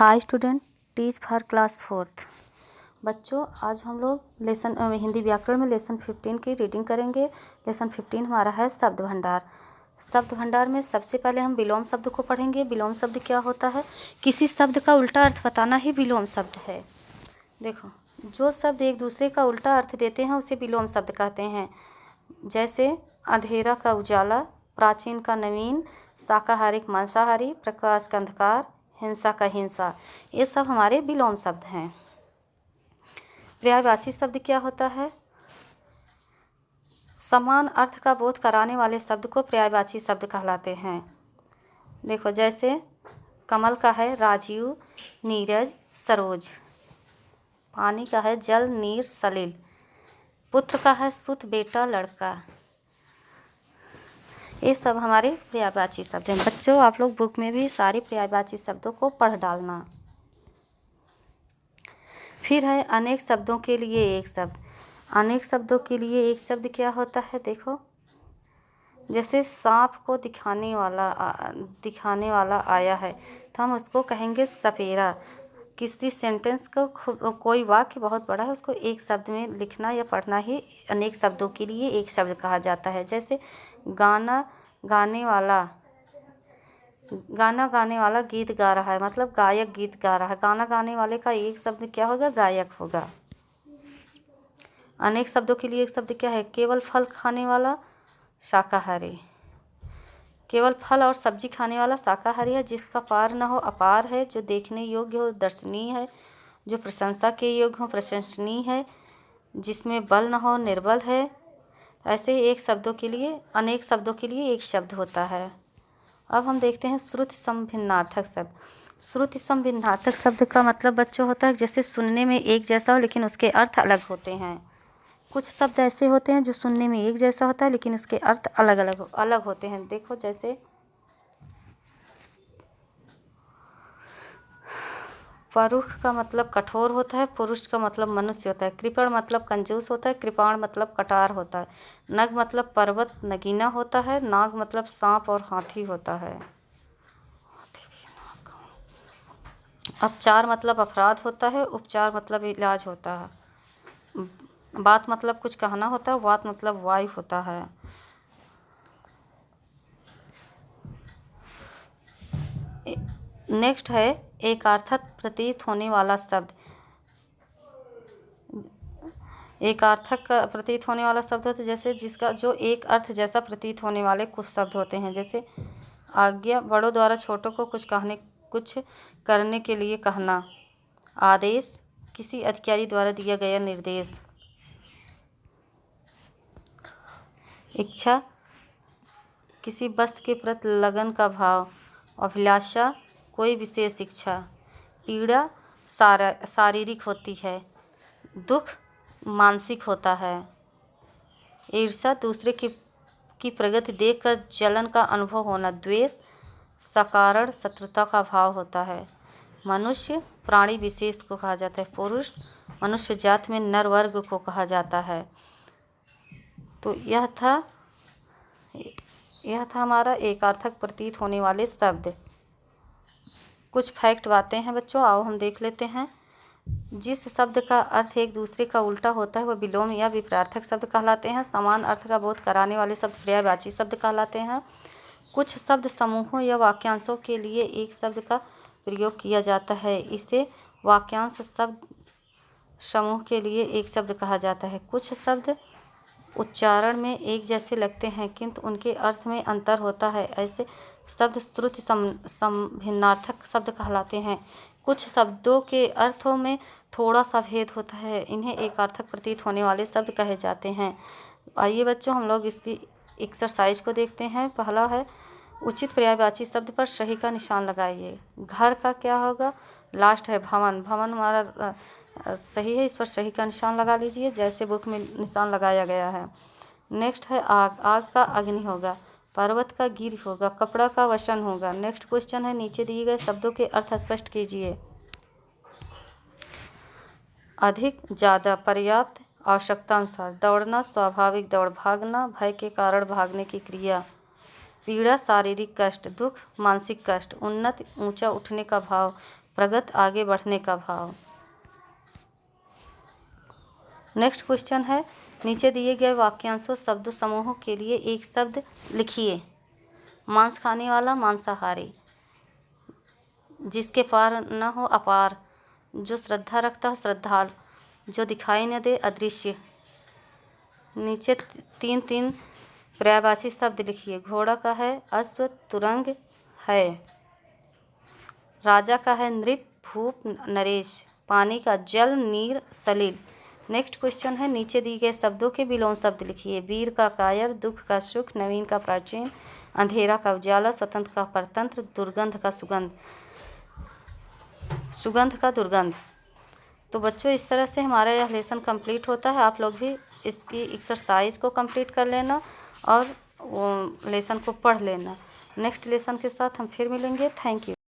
Hi student, teach for class 4th। बच्चों, आज हम लोग हिंदी व्याकरण में लेसन 15 की रीडिंग करेंगे। लेसन 15 हमारा है शब्द भंडार। शब्द भंडार में सबसे पहले हम विलोम शब्द को पढ़ेंगे। विलोम शब्द क्या होता है? किसी शब्द का उल्टा अर्थ बताना ही विलोम शब्द है। देखो, जो शब्द एक दूसरे का उल्टा अर्थ देते हैं उसे विलोम शब्द कहते हैं। जैसे अंधेरा का उजाला, प्राचीन का नवीन, शाकाहारी का मांसाहारी, प्रकाश का अंधकार, हिंसा का हिंसा, ये सब हमारे विलोम शब्द हैं। पर्यायवाची शब्द क्या होता है? समान अर्थ का बोध कराने वाले शब्द को पर्यायवाची शब्द कहलाते हैं। देखो, जैसे कमल का है राजीव, नीरज, सरोज। पानी का है जल, नीर, सलिल। पुत्र का है सुत, बेटा, लड़का। ये सब हमारे पर्यायवाची शब्द हैं। बच्चों, आप लोग बुक में भी सारे पर्यायवाची शब्दों को पढ़ डालना। फिर है अनेक शब्दों के लिए एक शब्द। अनेक शब्दों के लिए एक शब्द क्या होता है? देखो, जैसे सांप को दिखाने वाला आया है तो हम उसको कहेंगे सपेरा। किसी सेंटेंस को कोई वाक्य बहुत बड़ा है, उसको एक शब्द में लिखना या पढ़ना ही अनेक शब्दों के लिए एक शब्द कहा जाता है। जैसे गाना गाने वाला गीत गा रहा है, मतलब गायक गीत गा रहा है। गाना गाने वाले का एक शब्द क्या होगा? गायक होगा। अनेक शब्दों के लिए एक शब्द क्या है? केवल फल खाने वाला शाकाहारी। केवल फल और सब्जी खाने वाला शाकाहारी है। जिसका पार न हो अपार है। जो देखने योग्य हो दर्शनीय है। जो प्रशंसा के योग्य हो प्रशंसनीय है। जिसमें बल न हो निर्बल है। ऐसे एक शब्दों के लिए अनेक शब्दों के लिए एक शब्द होता है। अब हम देखते हैं श्रुति सम भिन्नार्थक शब्द। श्रुति सम भिन्नार्थक शब्द का मतलब बच्चों होता है जैसे सुनने में एक जैसा हो लेकिन उसके अर्थ अलग होते हैं। कुछ शब्द ऐसे होते हैं जो सुनने में एक जैसा होता है लेकिन उसके अर्थ अलग होते हैं। देखो, जैसे परुख का मतलब कठोर होता है, पुरुष का मतलब मनुष्य होता है। कृपण मतलब कंजूस होता है, कृपाण मतलब कटार होता है। नग मतलब पर्वत नगीना होता है, नाग मतलब सांप और हाथी होता है। अपचार मतलब अपराध होता है, उपचार मतलब इलाज होता है। बात मतलब कुछ कहना होता है, वात मतलब वायु होता है। नेक्स्ट है एकार्थक प्रतीत होने वाला शब्द। एकार्थक प्रतीत होने वाला शब्द होता है जैसे जिसका जो एक अर्थ जैसा प्रतीत होने वाले कुछ शब्द होते हैं। जैसे आज्ञा, बड़ों द्वारा छोटों को कुछ करने के लिए कहना। आदेश, किसी अधिकारी द्वारा दिया गया निर्देश। इच्छा, किसी वस्तु के प्रति लगन का भाव। अभिलाषा, कोई विशेष इच्छा। पीड़ा शारीरिक होती है। दुख मानसिक होता है। ईर्ष्या, दूसरे की प्रगति देखकर जलन का अनुभव होना। द्वेष सकारण शत्रुता का भाव होता है। मनुष्य प्राणी विशेष को कहा जाता है। पुरुष मनुष्य जाति में नर वर्ग को कहा जाता है। तो यह था हमारा एकार्थक प्रतीत होने वाले शब्द। कुछ फैक्ट बातें हैं बच्चों, आओ हम देख लेते हैं। जिस शब्द का अर्थ एक दूसरे का उल्टा होता है वह विलोम या विपरीतार्थक शब्द कहलाते हैं। समान अर्थ का बोध कराने वाले शब्द पर्यायवाची शब्द कहलाते हैं। कुछ शब्द समूहों या वाक्यांशों के लिए एक शब्द का प्रयोग किया जाता है, इसे वाक्यांश शब्द समूह के लिए एक शब्द कहा जाता है। कुछ शब्द उच्चारण में एक जैसे लगते हैं किंतु उनके अर्थ में अंतर होता है, ऐसे शब्द श्रुति भिन्नार्थक शब्द कहलाते हैं। कुछ शब्दों के अर्थों में थोड़ा सा भेद होता है, इन्हें एकार्थक प्रतीत होने वाले शब्द कहे जाते हैं। आइए बच्चों, हम लोग इसकी एक्सरसाइज को देखते हैं। पहला है उचित पर्यायवाची शब्द पर सही का निशान लगाइए। घर का क्या होगा? लास्ट है भवन। भवन हमारा सही है, इस पर सही का निशान लगा लीजिए जैसे बुक में निशान लगाया गया है। नेक्स्ट है आग। आग का अग्नि होगा। पर्वत का गिर होगा। कपड़ा का वसन होगा। नेक्स्ट क्वेश्चन है नीचे दिए गए शब्दों के अर्थ स्पष्ट कीजिए। अधिक, ज़्यादा, पर्याप्त, आवश्यकता अनुसार। दौड़ना स्वाभाविक दौड़। भागना भय के कारण भागने की क्रिया। पीड़ा शारीरिक कष्ट। दुख मानसिक कष्ट। उन्नति ऊंचा उठने का भाव। प्रगत आगे बढ़ने का भाव। नेक्स्ट क्वेश्चन है, नीचे दिए गए वाक्यांशों शब्द समूहों के लिए एक शब्द लिखिए। मांस खाने वाला, मांसाहारी। जिसके पार न हो, अपार। जो श्रद्धा रखता हो, श्रद्धालु। जो दिखाई न दे, अदृश्य। नीचे तीन तीन पर्यायवाची शब्द लिखिए। घोड़ा का है अश्व, तुरंग है। राजा का है नृप, भूप, नरेश। पानी का जल, नीर, सलील। नेक्स्ट क्वेश्चन है, नीचे दिए गए शब्दों के विलोम शब्द लिखिए। वीर का कायर, दुख का सुख, नवीन का प्राचीन, अंधेरा का उजाला, स्वतंत्र का परतंत्र, दुर्गंध का सुगंध, सुगंध का दुर्गंध। तो बच्चों, इस तरह से हमारा यह लेसन कंप्लीट होता है। आप लोग भी इसकी एक्सरसाइज को कंप्लीट कर लेना और लेसन को पढ़ लेना। नेक्स्ट लेसन के साथ हम फिर मिलेंगे। Thank you.